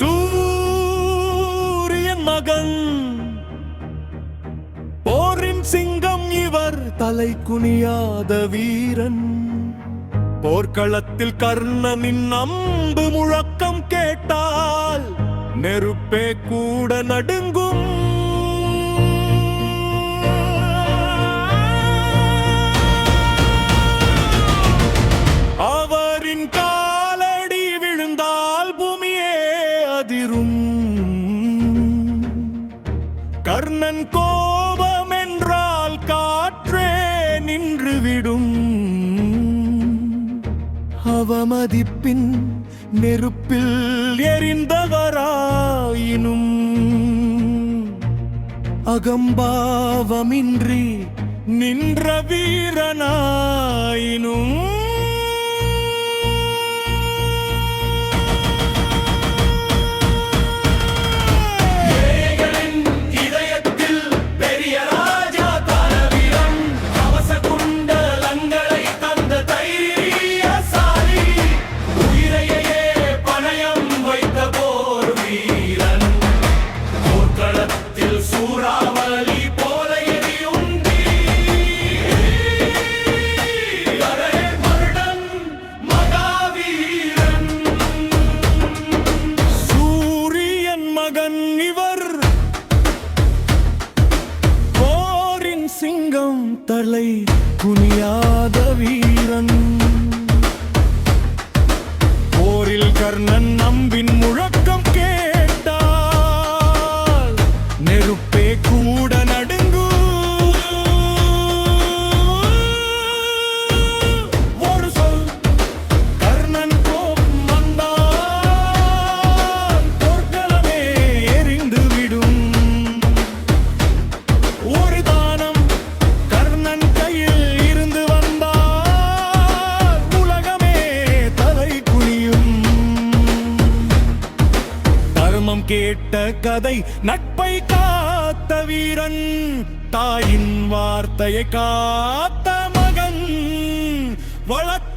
சூரியன் மகன் போரின் சிங்கம் இவர், தலை குனியாத வீரன். போர்க்களத்தில் கர்ணனின் அம்பு முழக்கம் கேட்டால் நெருப்பே கூட நடுங்கும். அவரின் காலடி விழுந்தால் பூமியே அதிரும். கர்ணன் கோபம் என்றால் காற்றே நின்றுவிடும். அவமதிப்பின் நெருப்பில் எரிந்தவராயினும் அகம்பாவமின்றி நின்ற வீரனாயினும் சிங்கம், தலை குனியாத வீரன். போரில் கர்ணன் அம்பின் முழக்கம் கேட்டால் நெருப்பே கூட நடுங்கும். ஒரு சொல் கர்ணன் கோபம் வந்தால் போர்க்களமே எரிந்து விடும். ஒரு கேட்ட கதை நட்பை காத்த வீரன், தாயின் வார்த்தையை காத்த மகன். வழக்க